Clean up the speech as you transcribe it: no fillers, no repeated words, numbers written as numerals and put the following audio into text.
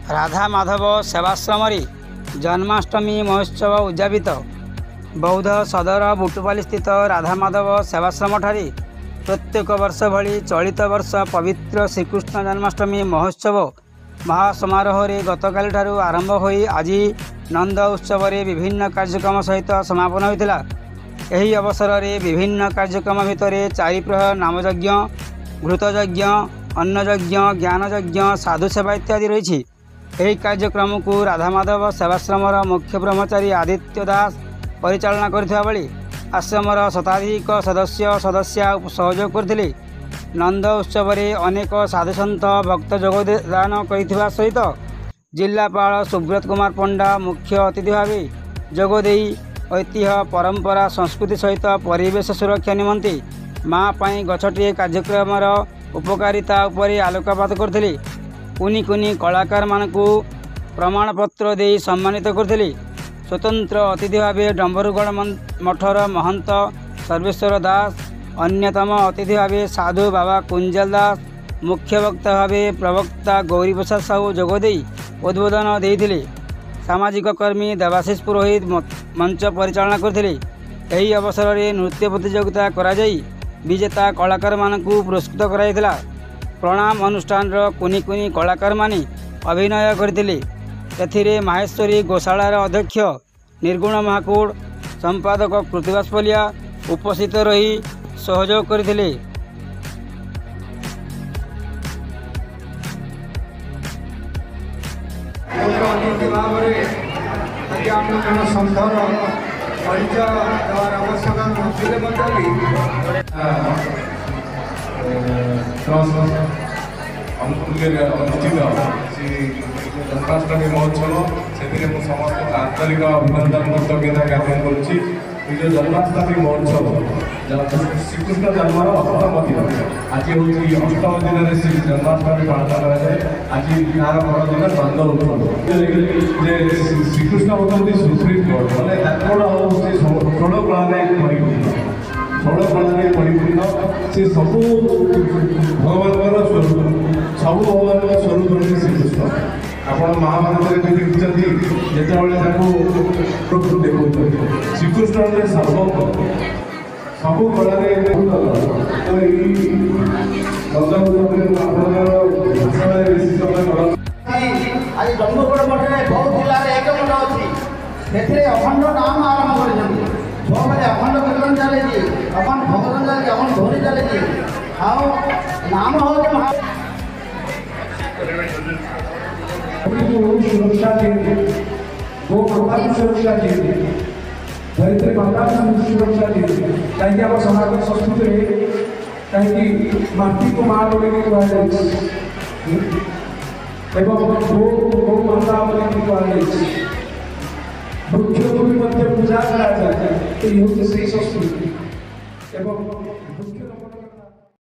राधा माधव सेवाश्रम जन्माष्टमी महोत्सव उद्यापित बौद्ध सदर बुटुपाली स्थित राधा माधव सेवाश्रम ठारे प्रत्येक वर्ष भली चलित वर्ष पवित्र श्रीकृष्ण जन्माष्टमी महोत्सव महासमारोह गतकाली ठारू आरंभ होई आज नंद उत्सव विभिन्न कार्यक्रम सहित समापन होता। यही अवसर में विभिन्न कार्यक्रम भितर 4 प्रहर नामयज्ञ, घृतयज्ञ, अन्नयज्ञ, ज्ञानयज्ञ, साधु सेवा इत्यादि रही। यही कार्यक्रम को राधामाधव सेवाश्रम मुख्य ब्रह्मचारी आदित्य दास परिचालना करथिबा बेले आश्रमर शताधिक सदस्य सहयोग करथिले। नंद उत्सव अनेक साधुसंत भक्त योगदान करिथिबा सहित जिलापाल सुब्रत कुमार पंडा मुख्य अतिथि भाव जोगदे ऐतिह्य परंपरा संस्कृति सहित परिवेश सुरक्षा निमंते माँ पाई गछटिए कार्यक्रम उपकारिता उपरे आलोकपात करथिले। कुनी कुनी कलाकार मानकु प्रमाणपत्र दे सम्मानित करथिले। स्वतंत्र अतिथि भाव डंबरुगढ़ मठर महंत सर्वेश्वर दास, अन्यतम अतिथि भाव साधु बाबा कुंजल दास, मुख्य वक्ता भाव प्रवक्ता गौरी प्रसाद साहू जोगदे उद्बोधन देइथिले। सामाजिक कर्मी देवाशीष पुरोहित मंच परिचालना करथिले। एही अवसर में नृत्य प्रतियोगिता कराई विजेता कलाकार मानकु पुरस्कृत कराइथिला। प्रणाम अनुष्ठान कुनी कुनी कलाकार माने अभिनय करथिले। एथिरे माहेश्वरी गोशालार अध्यक्ष निर्गुण महाकूड़, संपादक कृतिवास पलिया उपस्थित रही सहयोग करथिले। जन्माष्टमी महोत्सव से समस्त आंतरिक अभिनंदन कृतज्ञता ज्ञापन करुच्ची। जन्माष्टमी महोत्सव श्रीकृष्ण जन्मर अष्टम दिन आज हूँ अष्टम दिन में श्री जन्माष्टमी पालन कराए। आज यार बड़ दिन नंद उत्सव श्रीकृष्ण होती सुप्रीम कोर्ट मैंने षोल कलाने परिपूर्ण से सबू भगवान स्वरूप सबू भगवान स्वरूप श्रीकृष्ण। आपण महाभारत देखते जितेबाला देखते श्रीकृष्ण सबू कला आज डंबरुगढ़ मठ में बहुत जिले में एक मठ अच्छी से अखंड नाम आरंभ कर अखंड कीर्तन चले अखंड भगवान चले अखंड ध्वनि चले आओ नाम हो सुरक्षा देंगे, वो माता की सुरक्षा देंगे, धरित्री माता की सुरक्षा देंगे। कहीं आप समाज संस्कृति में कहीं माटी को माँ बोले के बाद एवं गो माता बोले के बाद वृक्षों को भी मध्य पूजा करा जाता है। तो ये होती सही संस्कृति एवं